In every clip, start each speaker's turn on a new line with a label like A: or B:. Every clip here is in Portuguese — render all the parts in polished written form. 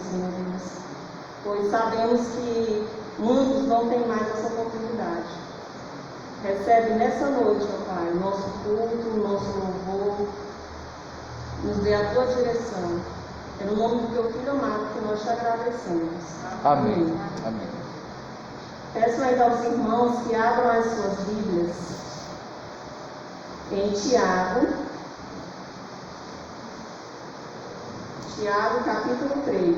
A: Senhor Deus, pois sabemos que muitos não têm mais essa oportunidade. Recebe nessa noite, ó Pai, o nosso culto, o nosso louvor, nos dê a tua direção. É no nome do teu Filho amado que nós te agradecemos.
B: Amém. Amém.
A: Peço ainda aos irmãos que abram as suas Bíblias em Tiago, capítulo 3.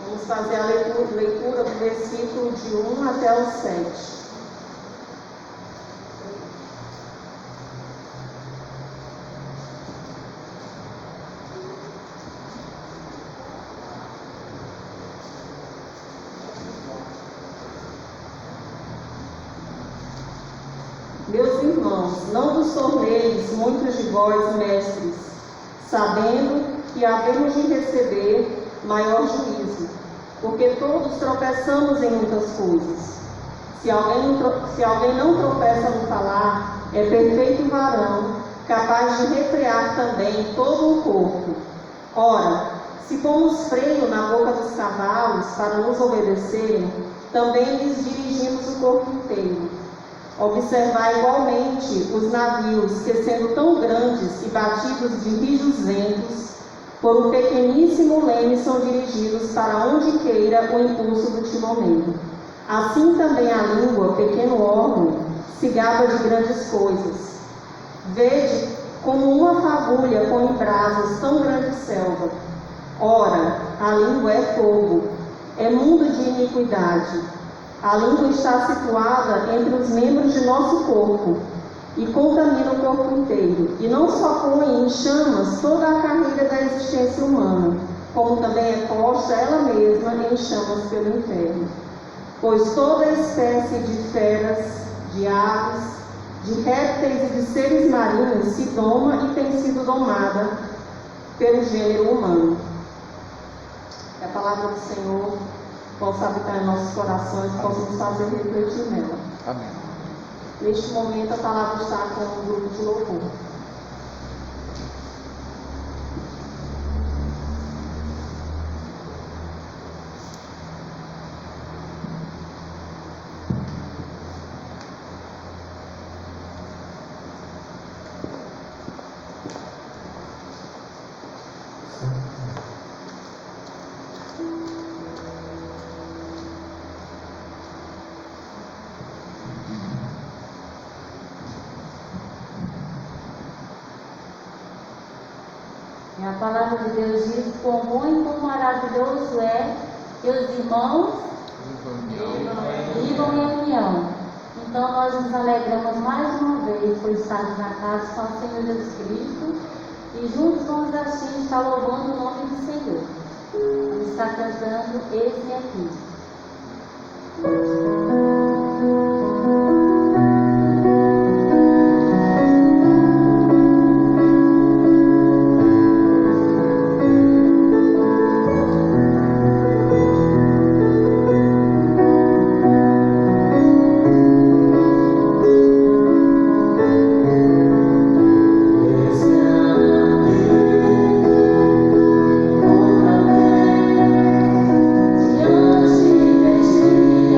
A: Vamos fazer a leitura do versículo de 1 até o 7. Meus irmãos, não vos torneis muitos de vós mestres, sabendo que havemos de receber maior juízo, porque todos tropeçamos em muitas coisas. Se alguém não tropeça no falar, é perfeito varão, capaz de refrear também todo o corpo. Ora, se pomos freio na boca dos cavalos para nos obedecerem, também lhes dirigimos o corpo inteiro. Observai igualmente os navios que, sendo tão grandes e batidos de rijos ventos, por um pequeníssimo leme são dirigidos para onde queira o impulso do timoneiro. Assim também a língua, pequeno órgão, se gaba de grandes coisas. Vede como uma fagulha põe em brasas tão grande selva. Ora, a língua é fogo, é mundo de iniquidade. A língua está situada entre os membros de nosso corpo e contamina o corpo inteiro, e não só põe em chamas toda a carreira da existência humana, como também é posta ela mesma em chamas pelo inferno. Pois toda espécie de feras, de aves, de répteis e de seres marinhos se doma e tem sido domada pelo gênero humano. É a palavra do Senhor possa habitar em nossos corações e possa nos fazer refletir nela.
B: Amém.
A: Neste momento, a palavra está com o grupo de louvor.
C: E a palavra de Deus diz: quão bom e quão maravilhoso é que os irmãos vivam em união. Então nós nos alegramos mais uma vez por estarmos na casa com o Senhor Jesus Cristo e juntos vamos assim estar louvando o nome do Senhor. Vamos estar cantando Eis-me aqui.
D: Diante de ti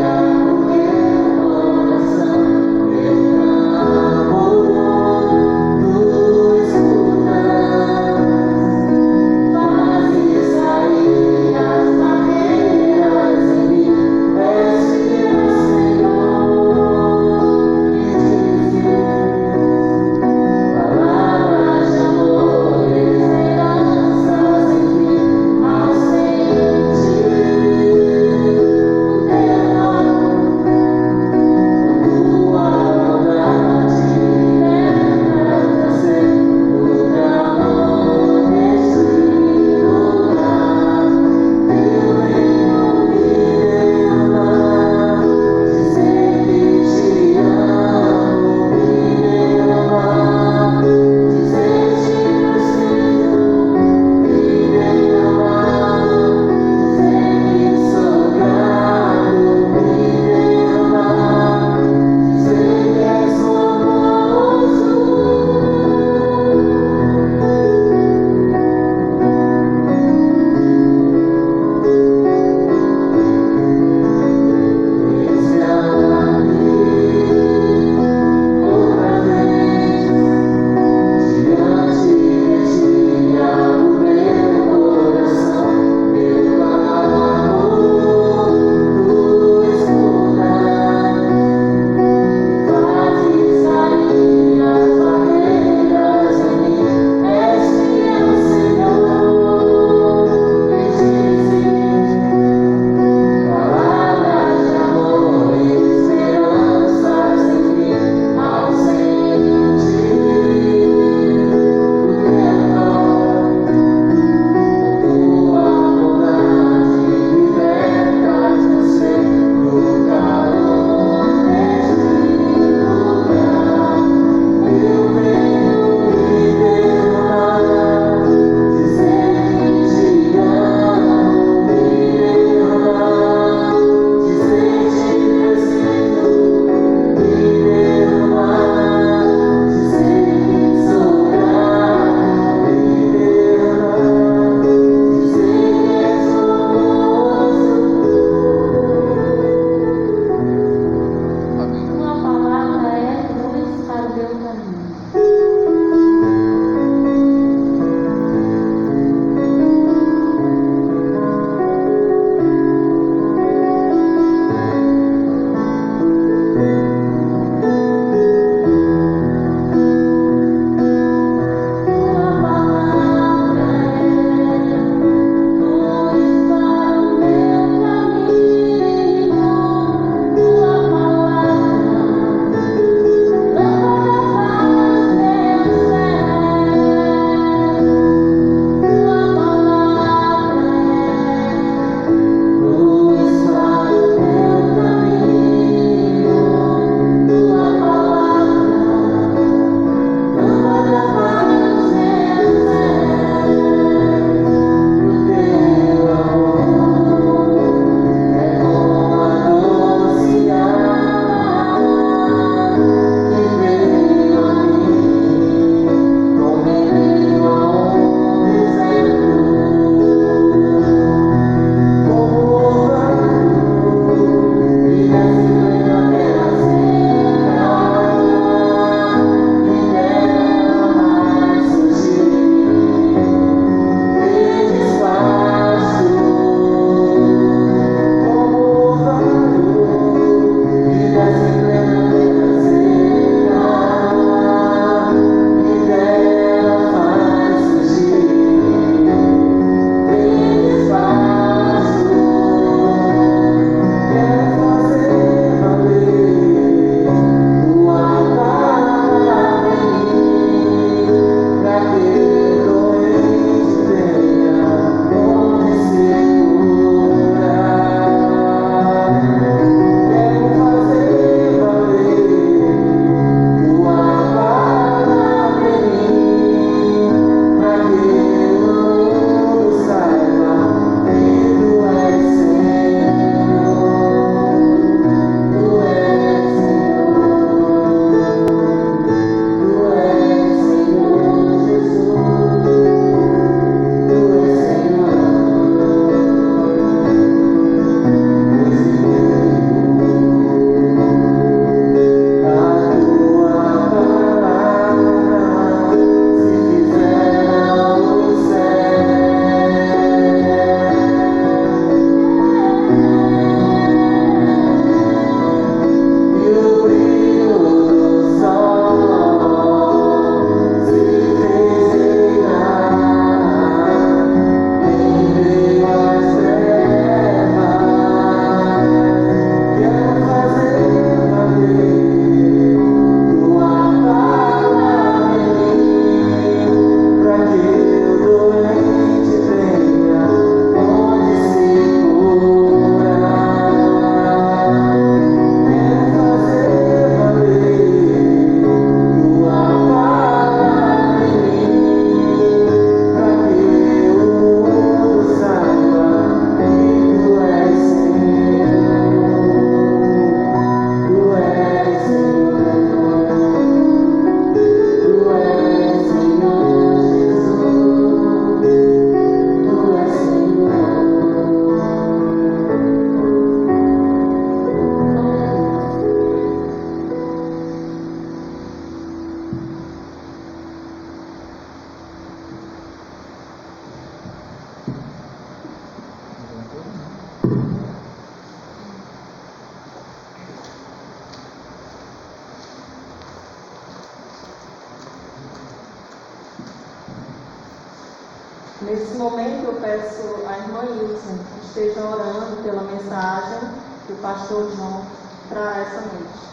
A: Nesse momento eu peço à irmã Ilse que esteja orando pela mensagem que o pastor João traz essa noite.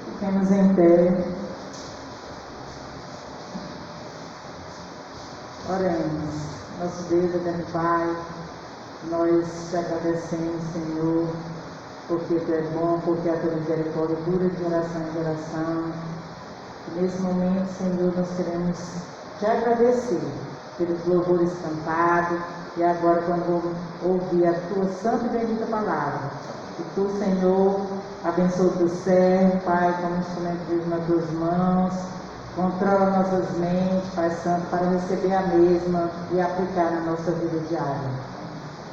D: Fiquemos em pé. Oremos. Nosso Deus, eterno Pai, nós te agradecemos, Senhor, porque Tu és bom, porque a Tua misericórdia dura de geração em geração. E nesse momento, Senhor, nós queremos te agradecer pelos louvores cantados e agora quando vamos ouvir a Tua santa e bendita palavra. Que Tu, Senhor, abençoe o Teu servo, Pai, como instrumento de Deus nas Tuas mãos. Controla nossas mentes, Pai Santo, para receber a mesma e aplicar na nossa vida diária.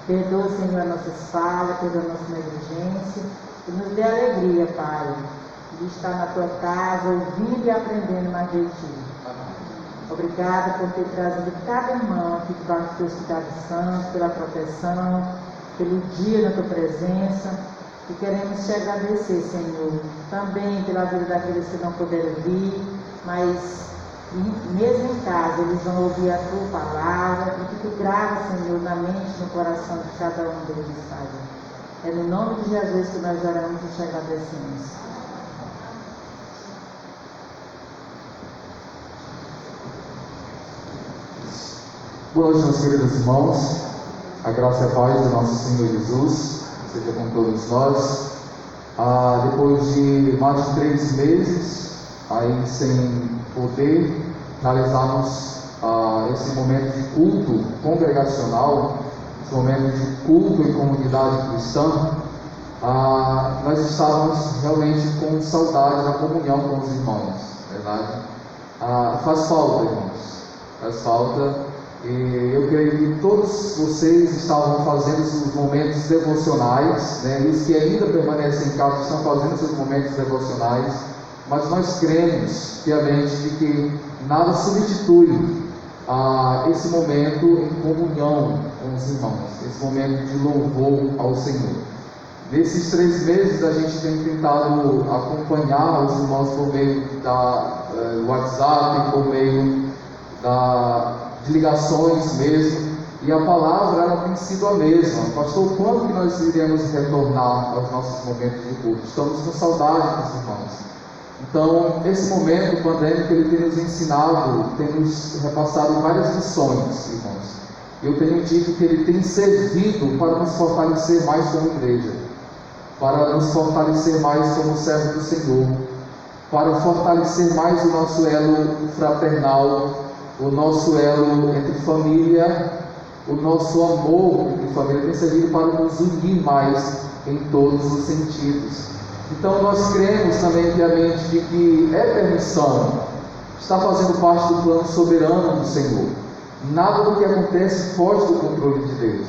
D: Perdoa, Senhor, as nossas falhas, perdoa a nossa negligência e nos dê alegria, Pai, de estar na Tua casa, ouvindo e aprendendo mais de Ti. Obrigada por ter trazido cada irmão aqui debaixo dos Teus cuidados santos, pela proteção, pelo dia na Tua presença. E queremos Te agradecer, Senhor, também pela vida daqueles que não puderam vir, mas mesmo em casa eles vão ouvir a Tua palavra e que Tu grava, Senhor, na mente e no coração de cada um deles, Pai. É no nome de Jesus que nós oramos e Te agradecemos.
E: Boa noite, meus queridos irmãos. A graça e a paz do nosso Senhor Jesus seja com todos nós. Depois de mais de 3 meses aí sem poder realizarmos esse momento de culto congregacional, esse momento de culto em comunidade cristã, nós estávamos realmente com saudade da comunhão com os irmãos, verdade? Faz falta, irmãos, faz falta. E eu creio que todos vocês estavam fazendo os momentos devocionais, né? Os que ainda permanecem em casa estão fazendo seus momentos devocionais, mas nós cremos piamente de que nada substitui esse momento em comunhão com os irmãos, esse momento de louvor ao Senhor. Nesses 3 meses a gente tem tentado acompanhar os irmãos por meio da WhatsApp, por meio de ligações mesmo, e a palavra ela tem sido a mesma. Pastor, quando que nós iremos retornar aos nossos momentos de culto? Estamos com saudade dos irmãos. Então, esse momento pandêmico ele tem nos ensinado, tem nos repassado várias lições, irmãos. Eu tenho dito que ele tem servido para nos fortalecer mais como igreja, para nos fortalecer mais como servo do Senhor, para fortalecer mais o nosso elo fraternal, o nosso elo entre família, o nosso amor entre família tem servido para nos unir mais em todos os sentidos. Então nós cremos também piamente de que permissão, está fazendo parte do plano soberano do Senhor. Nada do que acontece foge do controle de Deus.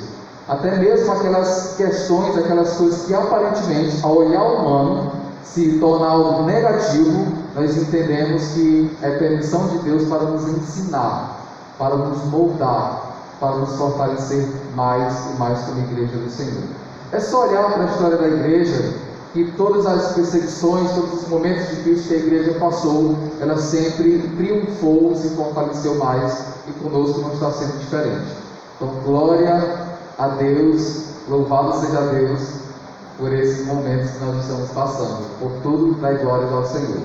E: Até mesmo aquelas questões, aquelas coisas que aparentemente, ao olhar humano, se torna algo negativo, nós entendemos que é permissão de Deus para nos ensinar, para nos moldar, para nos fortalecer mais e mais como igreja do Senhor. É só olhar para a história da igreja, que todas as perseguições, todos os momentos difíceis que a igreja passou, ela sempre triunfou, se fortaleceu mais, e conosco não está sendo diferente. Então, glória a Deus, louvado seja Deus por esses momentos que nós estamos passando, por tudo dá glória ao Senhor.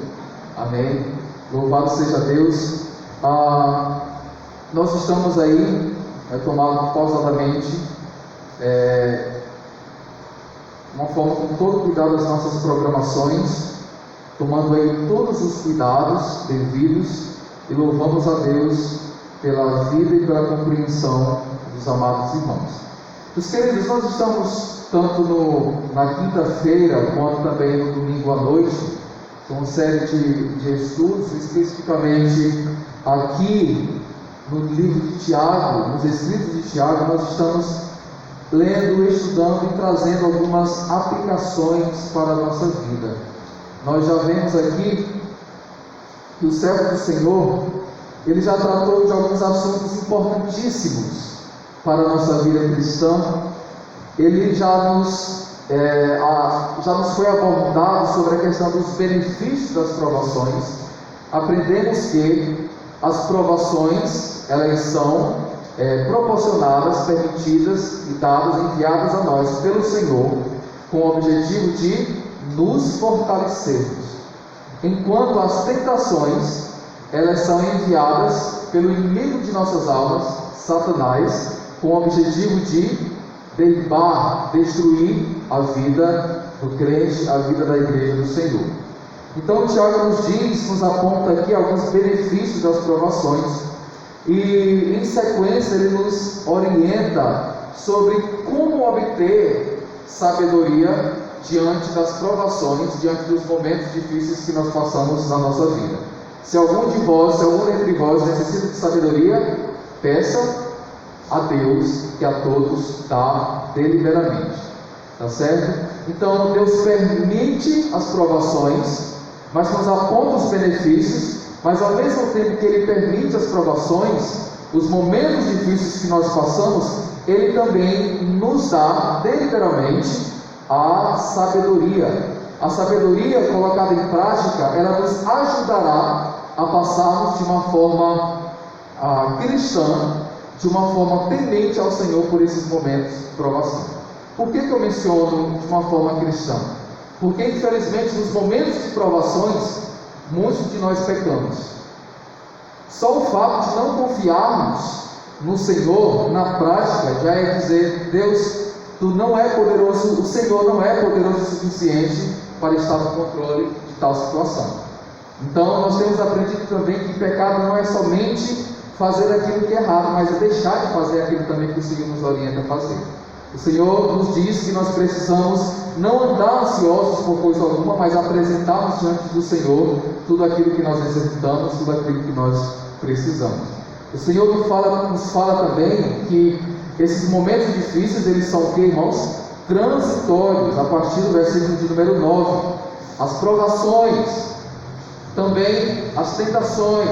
E: Amém? Louvado seja Deus. Nós estamos aí, tomando pausadamente, uma forma com todo cuidado das nossas programações, tomando aí todos os cuidados devidos, e louvamos a Deus pela vida e pela compreensão dos amados irmãos. Meus queridos, nós estamos tanto na quinta-feira quanto também no domingo à noite, com uma série de estudos, especificamente aqui no livro de Tiago, nos escritos de Tiago, nós estamos lendo, estudando e trazendo algumas aplicações para a nossa vida. Nós já vemos aqui que o servo do Senhor, ele já tratou de alguns assuntos importantíssimos para a nossa vida cristã. Ele já nos já nos foi abordado sobre a questão dos benefícios das provações. Aprendemos que as provações, elas são proporcionadas, permitidas e dadas, enviadas a nós pelo Senhor, com o objetivo de nos fortalecermos. Enquanto as tentações, elas são enviadas pelo inimigo de nossas almas, Satanás, com o objetivo de derribar, destruir a vida do crente, a vida da igreja do Senhor. Então Tiago nos aponta aqui alguns benefícios das provações, e em sequência ele nos orienta sobre como obter sabedoria diante das provações, diante dos momentos difíceis que nós passamos na nossa vida. Se algum dentre vós necessita de sabedoria, peça a Deus, que a todos dá deliberadamente. Tá certo? Então Deus permite as provações, mas nos aponta os benefícios, mas ao mesmo tempo que Ele permite as provações, os momentos difíceis que nós passamos, Ele também nos dá deliberadamente a sabedoria. A sabedoria colocada em prática, ela nos ajudará a passarmos de uma forma cristã, de uma forma temente ao Senhor por esses momentos de provação. Por que eu menciono de uma forma cristã? Porque infelizmente nos momentos de provações, muitos de nós pecamos. Só o fato de não confiarmos no Senhor, na prática, já é dizer: Deus, Tu não é poderoso, o Senhor não é poderoso o suficiente para estar no controle de tal situação. Então nós temos aprendido também que pecado não é somente fazer aquilo que é errado, mas é deixar de fazer aquilo também que o Senhor nos orienta a fazer. O Senhor nos diz que nós precisamos não andar ansiosos por coisa alguma, mas apresentarmos diante do Senhor tudo aquilo que nós necessitamos, tudo aquilo que nós precisamos. O Senhor nos fala também que esses momentos difíceis, eles são, irmãos, transitórios, a partir do versículo de número 9. As provações, também as tentações,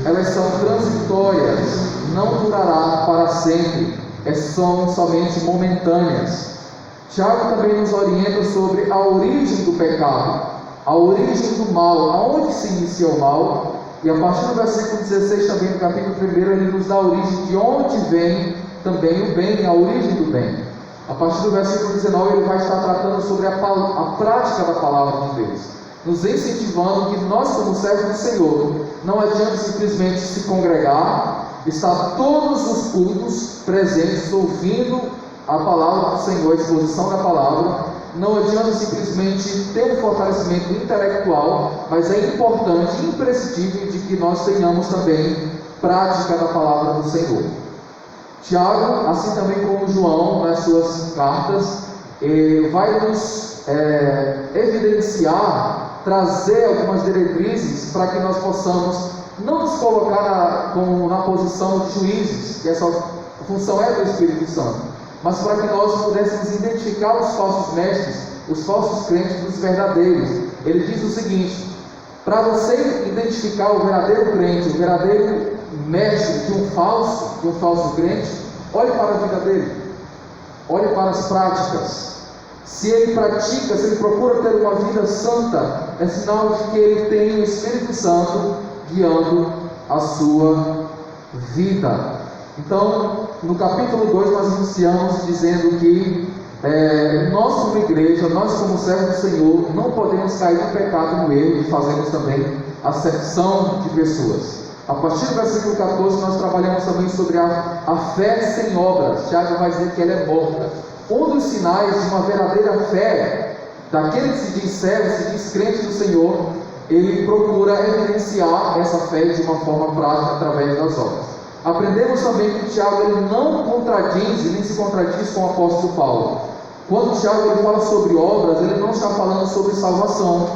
E: elas são transitórias, não durará para sempre, são somente momentâneas. Tiago também nos orienta sobre a origem do pecado, a origem do mal, aonde se inicia o mal, e a partir do versículo 16 também, do capítulo 1, ele nos dá a origem de onde vem também o bem, a origem do bem. A partir do versículo 19 ele vai estar tratando sobre a prática da palavra de Deus, nos incentivando que nós, como servos do Senhor, não adianta simplesmente se congregar, estar todos os cultos presentes, ouvindo a palavra do Senhor, a exposição da palavra. Não adianta simplesmente ter um fortalecimento intelectual, mas é importante, imprescindível, de que nós tenhamos também prática da palavra do Senhor. Tiago, assim também como João, nas suas cartas, vai nos evidenciar, trazer algumas diretrizes para que nós possamos não nos colocar na posição de juízes, que essa função é do Espírito Santo, mas para que nós pudéssemos identificar os falsos mestres, os falsos crentes dos verdadeiros. Ele diz o seguinte: para você identificar o verdadeiro crente, o verdadeiro mestre de um falso crente, olhe para a vida dele, olhe para as práticas. Se ele pratica, se ele procura ter uma vida santa, é sinal de que ele tem o Espírito Santo guiando a sua vida. Então, no capítulo 2 nós iniciamos dizendo que nós como igreja, nós como servos do Senhor, não podemos cair no pecado, no erro, e fazemos também acepção de pessoas. A partir do versículo 14 nós trabalhamos também sobre a fé sem obras. Tiago vai dizer que ela é morta. Um dos sinais de uma verdadeira fé, daquele que se diz servo, se diz crente do Senhor, ele procura evidenciar essa fé de uma forma prática através das obras. Aprendemos também que Tiago ele não contradiz e nem se contradiz com o apóstolo Paulo. Quando Tiago ele fala sobre obras, ele não está falando sobre salvação.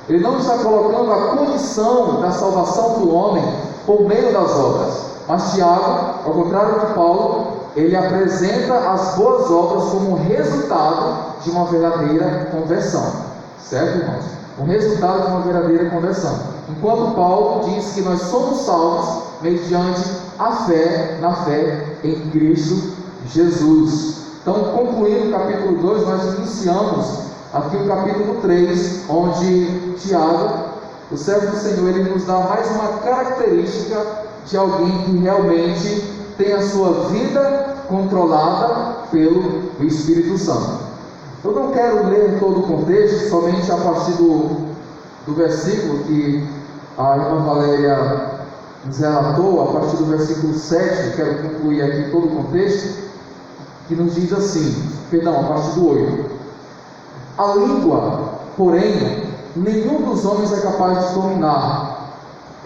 E: Ele não está colocando a condição da salvação do homem por meio das obras. Mas Tiago, ao contrário de Paulo, ele apresenta as boas obras como resultado de uma verdadeira conversão. Certo, irmãos? Um resultado de uma verdadeira conversão. Enquanto Paulo diz que nós somos salvos mediante na fé em Cristo Jesus. Então, concluindo o capítulo capítulo 2, nós iniciamos aqui o capítulo 3, onde Tiago, o servo do Senhor, ele nos dá mais uma característica de alguém que realmente tem a sua vida controlada pelo Espírito Santo. Eu não quero ler todo o contexto, somente a partir do versículo que a irmã Valéria nos relatou, a partir do versículo 7, quero concluir aqui todo o contexto, que nos diz assim, a partir do 8. A língua, porém, nenhum dos homens é capaz de dominar.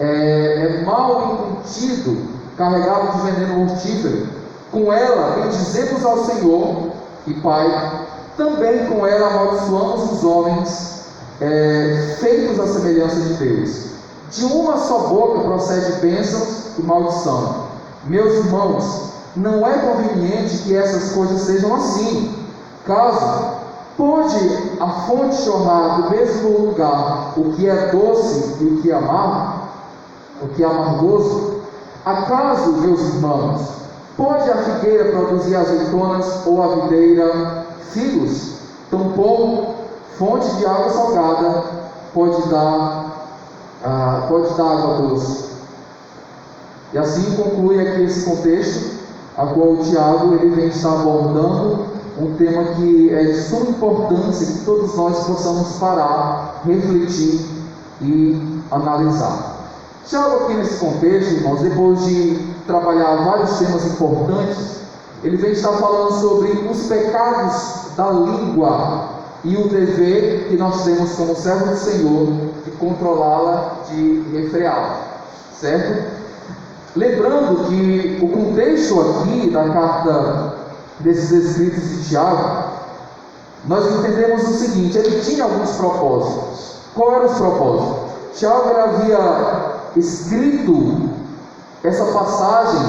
E: É mal incontido, carregado de veneno mortífero. Com ela bendizemos ao Senhor e Pai, também com ela amaldiçoamos os homens, feitos à semelhança de Deus. De uma só boca procede bênçãos e maldição. Meus irmãos, não é conveniente que essas coisas sejam assim. Caso pode a fonte jorrar do mesmo lugar o que é doce e o que é amargoso? Acaso, meus irmãos, pode a figueira produzir azeitonas ou a videira figos? Tampouco fonte de água salgada pode dar água doce. E assim conclui aqui esse contexto, a qual o Tiago ele vem estar abordando um tema que é de suma importância, que todos nós possamos parar, refletir e analisar. Tiago aqui nesse contexto, irmãos, depois de trabalhar vários temas importantes, ele vem estar falando sobre os pecados da língua e o dever que nós temos como servo do Senhor de controlá-la, de refreá-la, certo? Lembrando que o contexto aqui da carta desses escritos de Tiago, nós entendemos o seguinte: ele tinha alguns propósitos. Qual eram os propósitos? Tiago ele havia escrito essa passagem,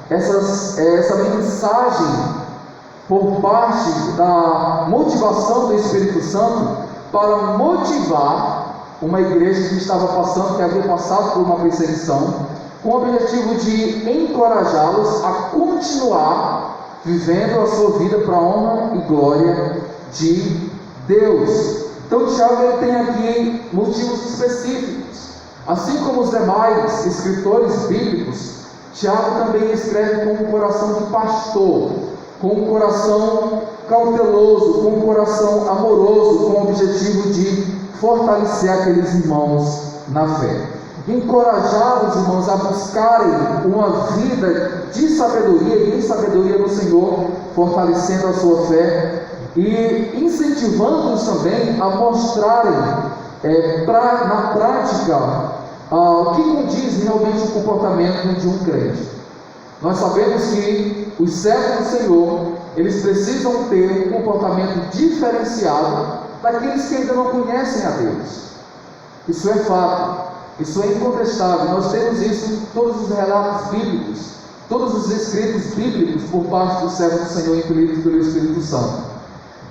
E: essa mensagem por parte da motivação do Espírito Santo para motivar uma igreja que estava passando, que havia passado por uma perseguição, com o objetivo de encorajá-los a continuar vivendo a sua vida para a honra e glória de Deus. Então Tiago ele tem aqui motivos específicos. Assim como os demais escritores bíblicos, Tiago também escreve com um coração de pastor, com um coração cauteloso, com um coração amoroso, com o objetivo de fortalecer aqueles irmãos na fé. Encorajar os irmãos a buscarem uma vida de sabedoria e em sabedoria no Senhor, fortalecendo a sua fé e incentivando-os também a mostrarem na prática o que condiz realmente o comportamento de um crente. Nós sabemos que os servos do Senhor, eles precisam ter um comportamento diferenciado daqueles que ainda não conhecem a Deus. Isso é fato. Isso é incontestável. Nós temos isso em todos os relatos bíblicos, todos os escritos bíblicos por parte do servo do Senhor impelidos pelo Espírito Santo.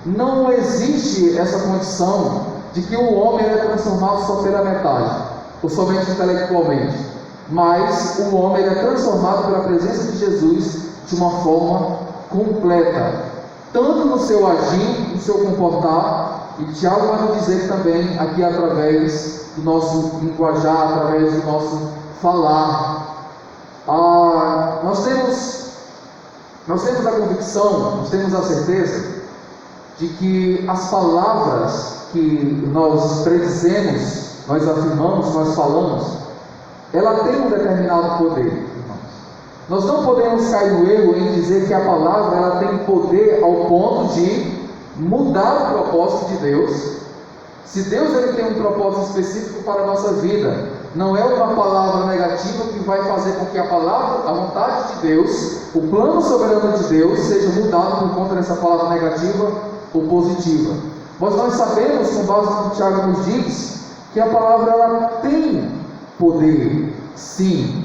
E: Não existe essa condição de que o homem é transformado só pela metade, ou somente intelectualmente, mas o homem é transformado pela presença de Jesus de uma forma completa, tanto no seu agir, no seu comportar, e Tiago vai nos dizer também aqui através do nosso linguajar, através do nosso falar. Nós temos a convicção, nós temos a certeza de que as palavras que nós predizemos, nós afirmamos, nós falamos, ela tem um determinado poder, irmãos. Nós não podemos cair no erro em dizer que a palavra ela tem poder ao ponto de mudar o propósito de Deus. Se Deus ele tem um propósito específico para a nossa vida, não é uma palavra negativa que vai fazer com que a vontade de Deus, o plano soberano de Deus, seja mudado por conta dessa palavra negativa ou positiva. Mas nós sabemos, com base no que Tiago nos diz, que a palavra ela tem poder, sim,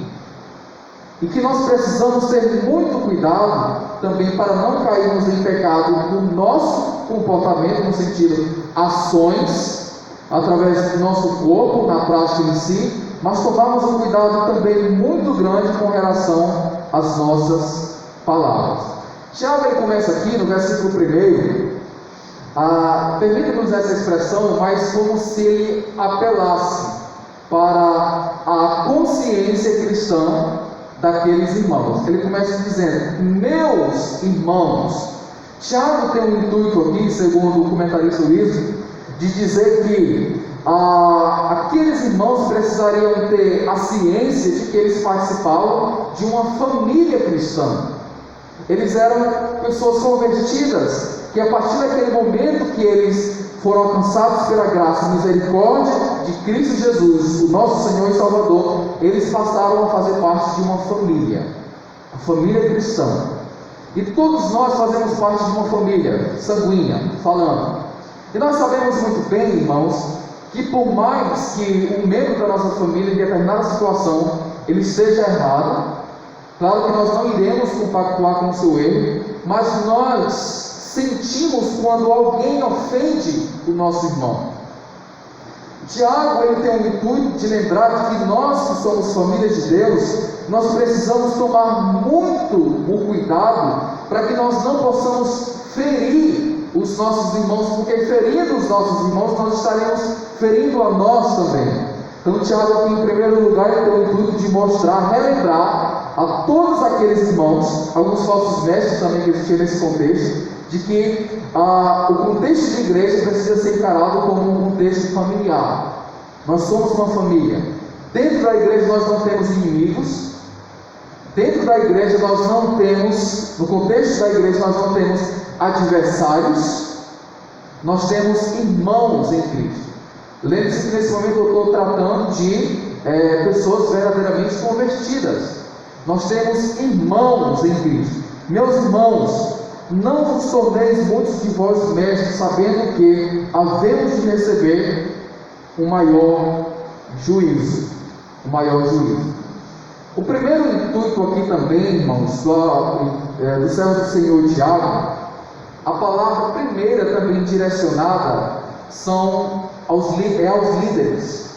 E: e que nós precisamos ter muito cuidado também para não cairmos em pecado no nosso comportamento, no sentido ações, através do nosso corpo, na prática em si, mas tomarmos um cuidado também muito grande com relação às nossas palavras. Tiago ele começa aqui no versículo 1, Permita-nos essa expressão, mas como se ele apelasse para a consciência cristã daqueles irmãos. Ele começa dizendo: meus irmãos. Tiago tem um intuito aqui, segundo o comentarista Luiz, de dizer que aqueles irmãos precisariam ter a ciência de que eles participavam de uma família cristã. Eles eram pessoas convertidas, que a partir daquele momento que eles foram alcançados pela graça e misericórdia de Cristo Jesus, o nosso Senhor e Salvador, eles passaram a fazer parte de uma família, a família cristã. E todos nós fazemos parte de uma família sanguínea, falando. E nós sabemos muito bem, irmãos, que por mais que um membro da nossa família, em determinada situação, ele esteja errado, claro que nós não iremos compactuar com o seu erro, mas nós sentimos quando alguém ofende o nosso irmão. Tiago, ele tem o intuito de lembrar que nós que somos família de Deus, nós precisamos tomar muito o cuidado para que nós não possamos ferir os nossos irmãos, porque ferindo os nossos irmãos, nós estaremos ferindo a nós também. Então Tiago aqui, em primeiro lugar, ele tem o intuito de mostrar, relembrar a todos aqueles irmãos, alguns falsos mestres também que existiam nesse contexto, de que o contexto de igreja precisa ser encarado como um contexto familiar. Nós somos uma família. Dentro da igreja nós não temos inimigos. Dentro da igreja nós não temos, no contexto da igreja nós não temos adversários. Nós temos irmãos em Cristo. Lembre-se que nesse momento eu estou tratando de pessoas verdadeiramente convertidas. Nós temos irmãos em Cristo. Meus irmãos, não vos torneis muitos de vós mestres, sabendo que havemos de receber o maior juízo. O maior juízo. O primeiro intuito aqui também, irmãos, do servo do Senhor Tiago, a palavra primeira também direcionada aos líderes,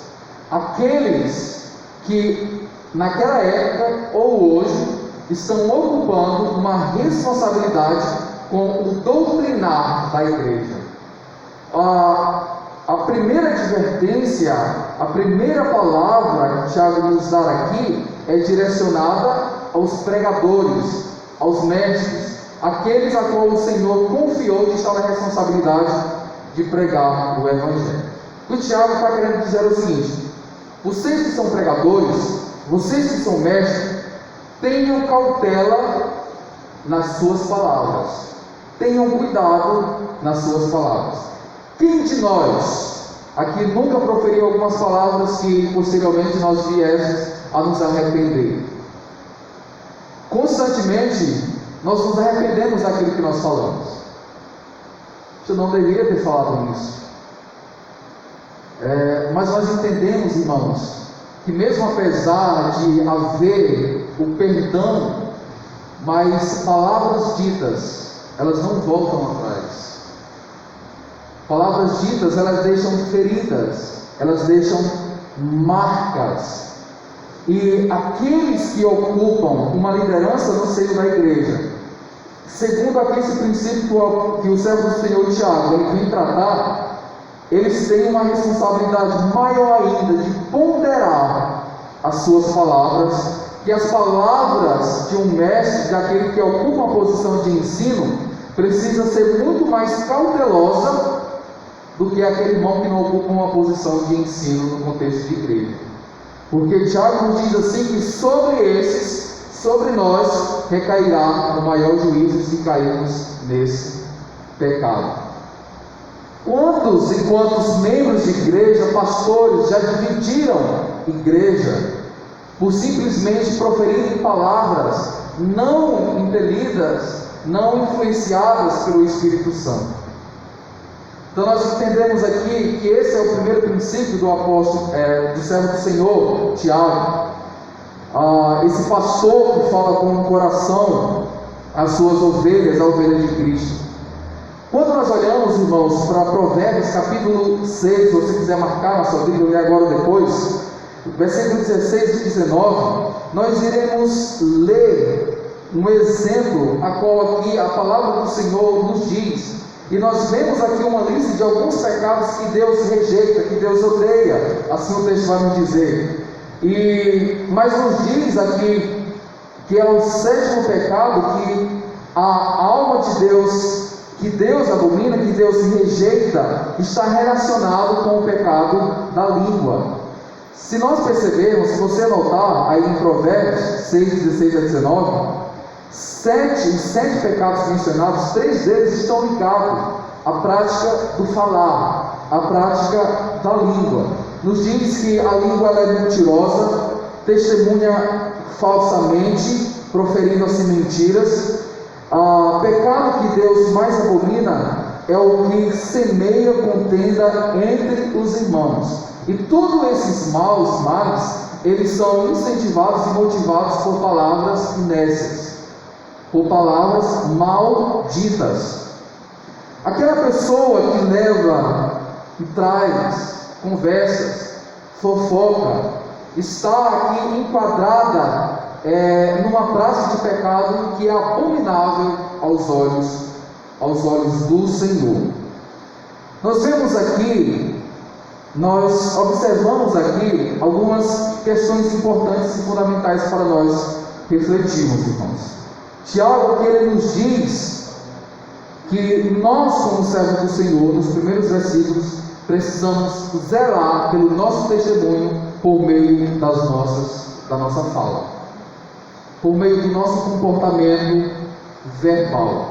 E: aqueles que naquela época ou hoje estão ocupando uma responsabilidade com o doutrinar da igreja. A primeira advertência, a primeira palavra que Tiago nos dá aqui é direcionada aos pregadores, aos mestres, aqueles a qual o Senhor confiou que está na responsabilidade de pregar o Evangelho. O Tiago está querendo dizer o seguinte: vocês que são pregadores, vocês que são mestres, tenham cautela nas suas palavras, tenham cuidado nas suas palavras. Quem de nós aqui nunca proferiu algumas palavras que posteriormente nós viéssemos a nos arrepender? Constantemente nós nos arrependemos daquilo que nós falamos. Eu não deveria ter falado isso. Mas nós entendemos, irmãos, que mesmo apesar de haver o perdão, mas palavras ditas, elas não voltam atrás. Palavras ditas, elas deixam feridas, elas deixam marcas. E aqueles que ocupam uma liderança no seio da igreja, segundo aqui esse princípio que o servo do Senhor Tiago ele vem tratar, eles têm uma responsabilidade maior ainda de ponderar as suas palavras, que as palavras de um mestre, daquele que ocupa uma posição de ensino, precisa ser muito mais cautelosa do que aquele irmão que não ocupa uma posição de ensino no contexto de igreja. Porque Tiago nos diz assim que sobre esses, sobre nós, recairá o maior juízo se cairmos nesse pecado. Quantos e quantos membros de igreja, pastores, já dividiram igreja por simplesmente proferirem palavras não impelidas, não influenciadas pelo Espírito Santo? Então nós entendemos aqui que esse é o primeiro princípio do apóstolo, do servo do Senhor, Tiago. Esse pastor que fala com o coração as suas ovelhas, a ovelha de Cristo. Quando nós olhamos, irmãos, para Provérbios capítulo 6, se você quiser marcar na sua Bíblia, ler agora ou depois, versículo 16 e 19, nós iremos ler um exemplo, a qual aqui a palavra do Senhor nos diz E nós vemos aqui uma lista de alguns pecados que Deus rejeita, que Deus odeia, assim o texto vai nos dizer. Mas nos diz aqui que é o 7º pecado que a alma de Deus, que Deus abomina, que Deus rejeita, está relacionado com o pecado da língua. Se nós percebermos, se você notar aí em Provérbios 6, 16 a 19, os 7 pecados mencionados, 3 deles estão ligados à prática do falar, à prática da língua. Nos diz que a língua ela é mentirosa, testemunha falsamente, proferindo assim mentiras. Pecado que Deus mais abomina é o que semeia contenda entre os irmãos. E todos esses males, eles são incentivados e motivados por palavras inécias, por palavras malditas. Aquela pessoa que leva e traz conversas, fofoca, está aqui enquadrada numa prática de pecado que é abominável aos olhos do Senhor. Nós observamos aqui algumas questões importantes e fundamentais para nós refletirmos, irmãos. Tiago, que ele nos diz que nós, como servos do Senhor, nos primeiros versículos, precisamos zelar pelo nosso testemunho por meio da nossa fala, por meio do nosso comportamento verbal.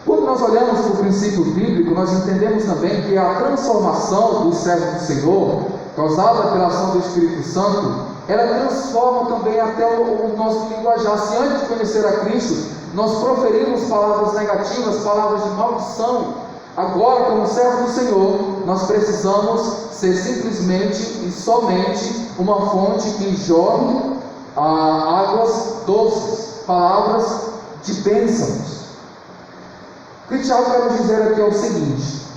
E: Quando nós olhamos para o princípio bíblico, nós entendemos também que a transformação dos servos do Senhor, causada pela ação do Espírito Santo, ela transforma também até o nosso linguajar. Se antes de conhecer a Cristo, nós proferimos palavras negativas, palavras de maldição, agora, como servo do Senhor, nós precisamos ser simplesmente e somente uma fonte que jorre águas doces, palavras de bênçãos. O que Tiago quer nos dizer aqui é o seguinte,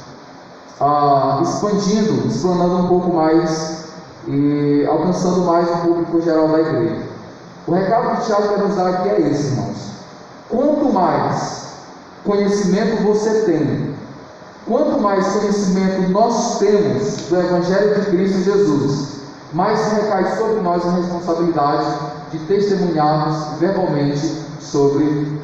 E: explanando um pouco mais e alcançando mais o público geral da igreja. O recado que Tiago quer nos dar aqui é esse, irmãos. Quanto mais conhecimento você tem, quanto mais conhecimento nós temos do Evangelho de Cristo Jesus, mais recai sobre nós a responsabilidade de testemunharmos verbalmente sobre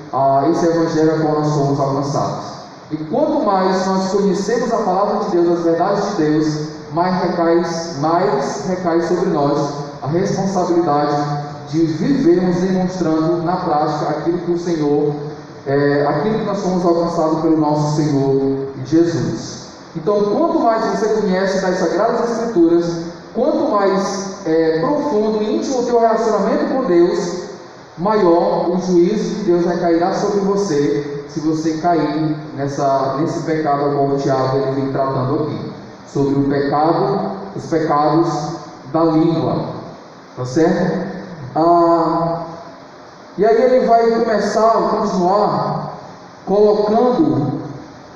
E: esse Evangelho a qual nós somos alcançados. E quanto mais nós conhecemos a palavra de Deus, as verdades de Deus, mais recai sobre nós a responsabilidade de vivermos demonstrando na prática aquilo que o Senhor, aquilo que nós fomos alcançados pelo nosso Senhor Jesus. Então, quanto mais você conhece das Sagradas Escrituras, quanto mais profundo e íntimo o teu relacionamento com Deus, maior o juízo de Deus recairá sobre você, se você cair nesse pecado a qual o Tiago vem tratando aqui, sobre os pecados da língua, tá certo? E aí ele vai continuar colocando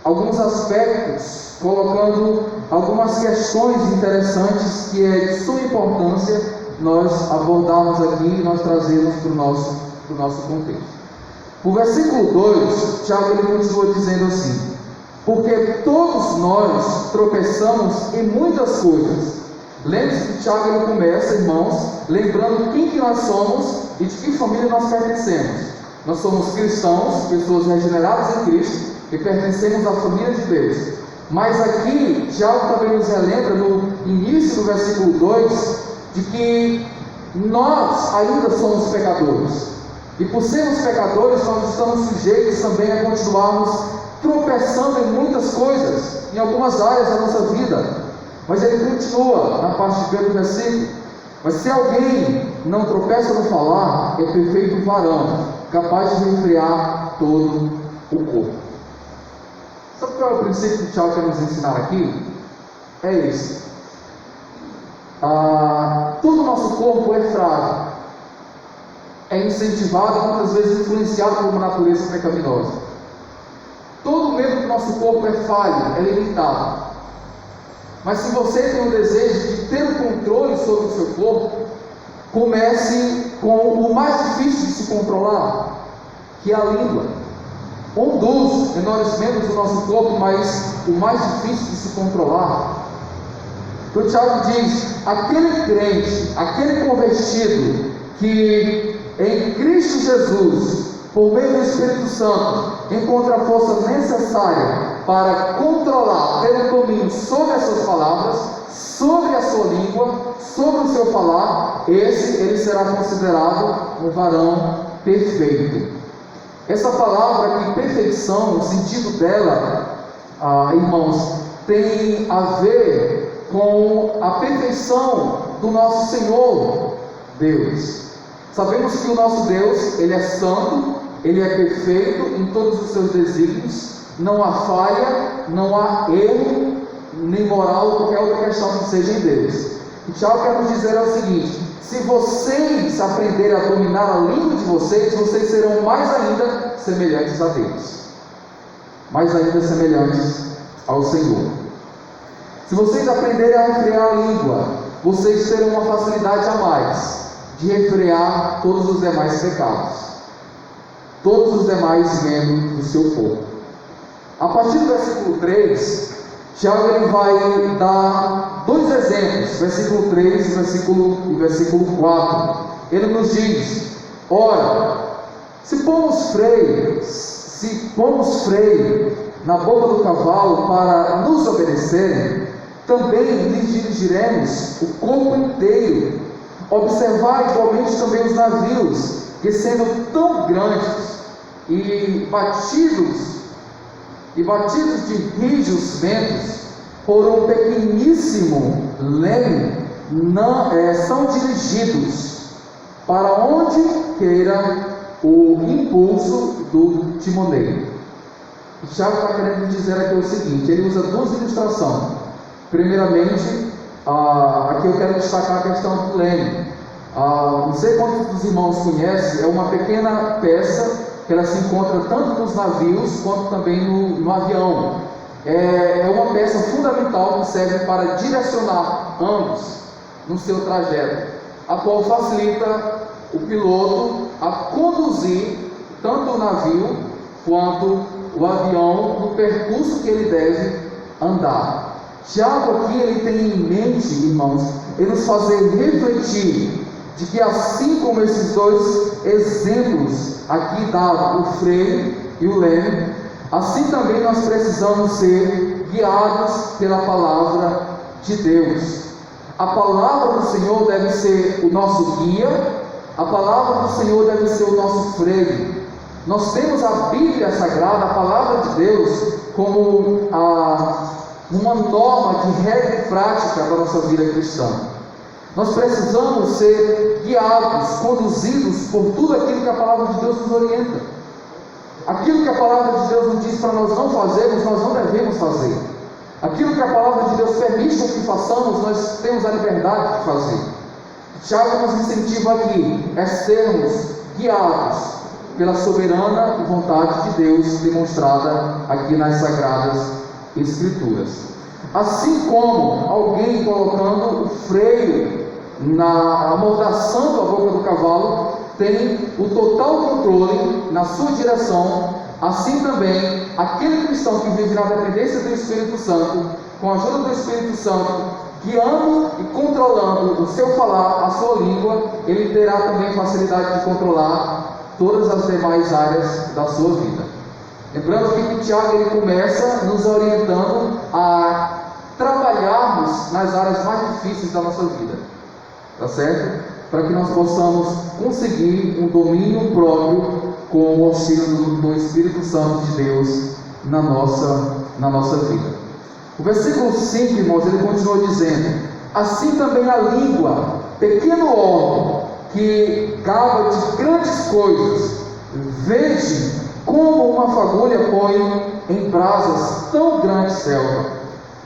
E: alguns aspectos, colocando algumas questões interessantes que é de suma importância nós abordarmos aqui e nós trazermos para o nosso contexto. O versículo 2, Tiago ele continua dizendo assim: porque todos nós tropeçamos em muitas coisas. Lembre-se que Tiago ele começa, irmãos, lembrando quem que nós somos e de que família nós pertencemos. Nós somos cristãos, pessoas regeneradas em Cristo, e pertencemos à família de Deus. Mas aqui, Tiago também nos relembra no início do versículo 2, de que nós ainda somos pecadores. E por sermos pecadores, nós estamos sujeitos também a continuarmos tropeçando em muitas coisas, em algumas áreas da nossa vida. Mas ele continua na parte B do versículo: mas se alguém não tropeça no falar, é perfeito varão, capaz de refrear todo o corpo. Sabe qual é o princípio que o Tiago quer nos ensinar aqui? É esse. Todo o nosso corpo é frágil, é incentivado e muitas vezes influenciado por uma natureza pecaminosa. Todo membro do nosso corpo é falho, é limitado. Mas se você tem o desejo de ter o controle sobre o seu corpo, comece com o mais difícil de se controlar, que é a língua. Um dos menores membros do nosso corpo, mas o mais difícil de se controlar. O Tiago diz: aquele crente, aquele convertido que em Cristo Jesus, por meio do Espírito Santo, encontra a força necessária para controlar, ter um domínio sobre as suas palavras, sobre a sua língua, sobre o seu falar, ele será considerado um varão perfeito. Essa palavra aqui, perfeição, o sentido dela, irmãos, tem a ver com a perfeição do nosso Senhor Deus. Sabemos que o nosso Deus, Ele é santo, Ele é perfeito em todos os seus desígnios, não há falha, não há erro, nem moral ou qualquer outra questão que seja em Deus. E Tiago quer nos dizer o seguinte: se vocês aprenderem a dominar a língua de vocês, vocês serão mais ainda semelhantes a Deus, mais ainda semelhantes ao Senhor. Se vocês aprenderem a refrear a língua, vocês terão uma facilidade a mais de refrear todos os demais pecados, todos os demais membros do seu corpo. A partir do versículo 3, Tiago ele vai dar dois exemplos, versículo 3 e versículo 4. Ele nos diz: ora, se pomos freio na boca do cavalo para nos obedecerem, também lhes dirigiremos o corpo inteiro. Observar igualmente também os navios, que sendo tão grandes e batidos de rígidos ventos, por um pequeníssimo leme, são dirigidos para onde queira o impulso do timoneiro. O Tiago está querendo dizer aqui o seguinte: ele usa duas ilustrações. Primeiramente, aqui eu quero destacar a questão do leme. Não sei quantos dos irmãos conhecem, é uma pequena peça que ela se encontra tanto nos navios quanto também no avião. É uma peça fundamental que serve para direcionar ambos no seu trajeto, a qual facilita o piloto a conduzir tanto o navio quanto o avião no percurso que ele deve andar. Tiago aqui ele tem em mente, irmãos, ele nos fazer refletir de que assim como esses dois exemplos aqui dados, o freio e o leme, assim também nós precisamos ser guiados pela palavra de Deus. A palavra do Senhor deve ser o nosso guia, a palavra do Senhor deve ser o nosso freio. Nós temos a Bíblia Sagrada, a palavra de Deus, como uma norma de regra e prática da nossa vida cristã. Nós precisamos ser guiados, conduzidos por tudo aquilo que a palavra de Deus nos orienta. Aquilo que a palavra de Deus nos diz para nós não fazermos, nós não devemos fazer. Aquilo que a palavra de Deus permite que façamos, nós temos a liberdade de fazer. Tiago nos incentiva aqui é sermos guiados pela soberana vontade de Deus demonstrada aqui nas Sagradas Escrituras. Assim como alguém colocando o freio amordaçando a boca do cavalo tem o total controle na sua direção, assim também aquele cristão que vive na dependência do Espírito Santo, com a ajuda do Espírito Santo, guiando e controlando o seu falar, a sua língua, ele terá também facilidade de controlar todas as demais áreas da sua vida. Lembrando que Tiago ele começa nos orientando a trabalharmos nas áreas mais difíceis da nossa vida, tá certo? Para que nós possamos conseguir um domínio próprio com o auxílio do Espírito Santo de Deus na nossa vida. O versículo 5, irmãos, ele continua dizendo: assim também a língua, pequeno órgão que gaba de grandes coisas, vede como uma fagulha põe em brasas tão grande selva.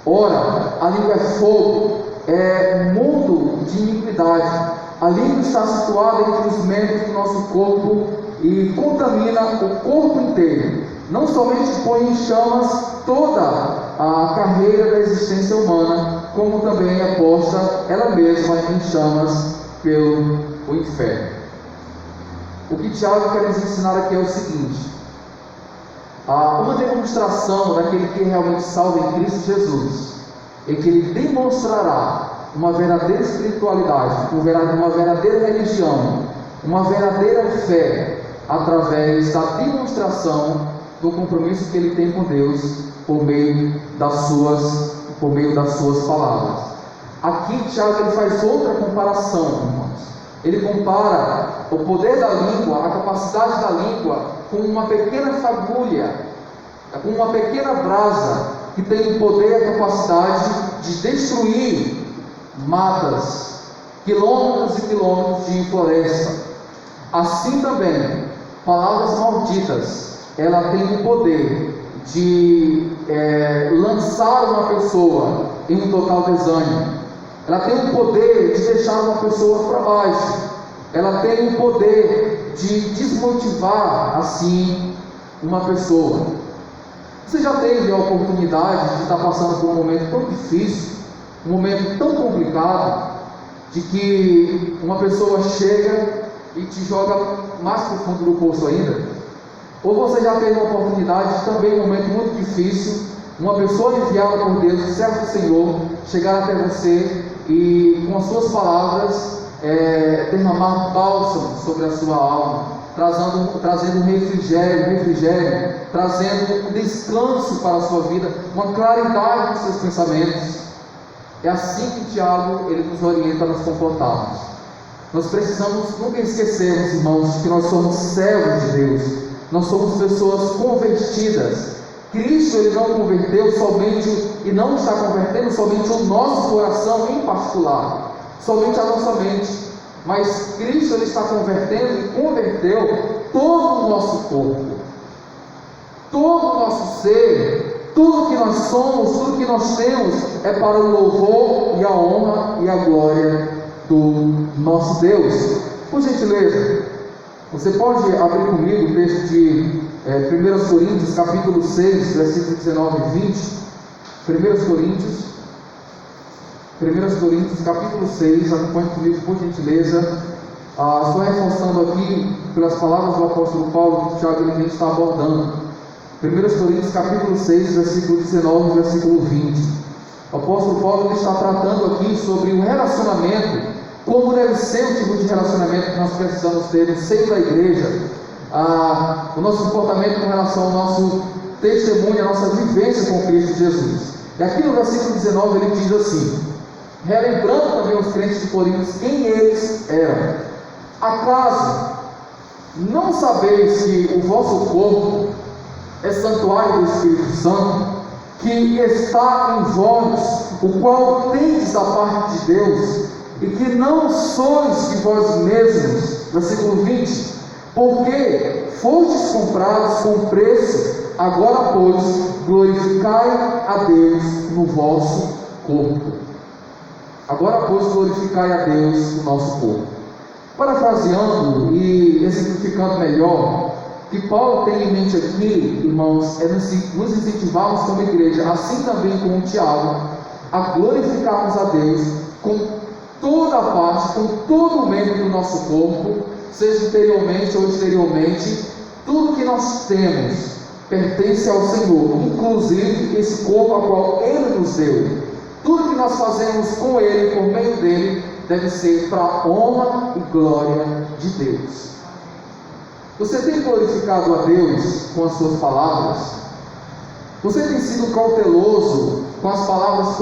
E: Ora, a língua é fogo, é mundo de iniquidade. A língua está situada entre os membros do nosso corpo e contamina o corpo inteiro. Não somente põe em chamas toda a carreira da existência humana, como também é posta ela mesma em chamas pelo inferno. O que Tiago quer nos ensinar aqui é o seguinte: uma demonstração daquele que é realmente salvo em Cristo Jesus, é que ele demonstrará uma verdadeira espiritualidade, uma verdadeira religião, uma verdadeira fé, através da demonstração do compromisso que ele tem com Deus por meio das suas palavras. Aqui Tiago ele faz outra comparação, irmãos. Ele compara o poder da língua, a capacidade da língua, com uma pequena fagulha, com uma pequena brasa que tem o poder e a capacidade de destruir matas, quilômetros e quilômetros de floresta. Assim também, palavras malditas, ela tem o poder de lançar uma pessoa em um total desânimo. Ela tem o poder de deixar uma pessoa para baixo. Ela tem o poder de desmotivar assim uma pessoa. Você já teve a oportunidade de estar passando por um momento tão difícil, um momento tão complicado, de que uma pessoa chega e te joga mais para o fundo do poço ainda? Ou você já teve a oportunidade de também, um momento muito difícil, uma pessoa enviada por Deus, o servo do Senhor, chegar até você e com as suas palavras derramar bálsamo sobre a sua alma, trazendo refrigério, trazendo um descanso para a sua vida, uma claridade nos seus pensamentos? É assim que Tiago ele nos orienta a nos comportarmos. Nós precisamos nunca esquecermos, irmãos, de que nós somos servos de Deus. Nós somos pessoas convertidas. Cristo ele não converteu somente e não está convertendo somente o nosso coração em particular, somente a nossa mente, mas Cristo ele está convertendo e converteu todo o nosso corpo, todo o nosso ser, tudo que nós somos, tudo que nós temos é para o louvor e a honra e a glória do nosso Deus. Por gentileza, você pode abrir comigo o texto de 1 Coríntios, capítulo 6, versículos 19 e 20. 1 Coríntios, capítulo 6, acompanhe comigo, por gentileza. Estou reforçando aqui pelas palavras do apóstolo Paulo que Tiago ele está abordando. 1 Coríntios, capítulo 6, versículo 19 e versículo 20. O apóstolo Paulo ele está tratando aqui sobre o relacionamento, como deve ser o tipo de relacionamento que nós precisamos ter no seio da igreja, o nosso comportamento com relação ao nosso testemunho, a nossa vivência com Cristo Jesus. E aqui no versículo 19 ele diz assim, relembrando também os crentes de Corinto, quem eles eram: acaso não sabeis que o vosso corpo é santuário do Espírito Santo, que está em vós, o qual tendes da parte de Deus, e que não sois de vós mesmos? Versículo 20: porque fostes comprados com preço, agora pois glorificai a Deus no vosso corpo. Agora pois glorificai a Deus no nosso corpo. Parafraseando e exemplificando melhor, o que Paulo tem em mente aqui, irmãos, é nos incentivarmos como igreja, assim também como Tiago, a glorificarmos a Deus com toda a parte, com todo o membro do nosso corpo, seja interiormente ou exteriormente. Tudo que nós temos pertence ao Senhor, inclusive esse corpo a qual Ele nos deu. Tudo que nós fazemos com Ele, por meio dEle, deve ser para a honra e glória de Deus. Você tem glorificado a Deus com as suas palavras? Você tem sido cauteloso com as palavras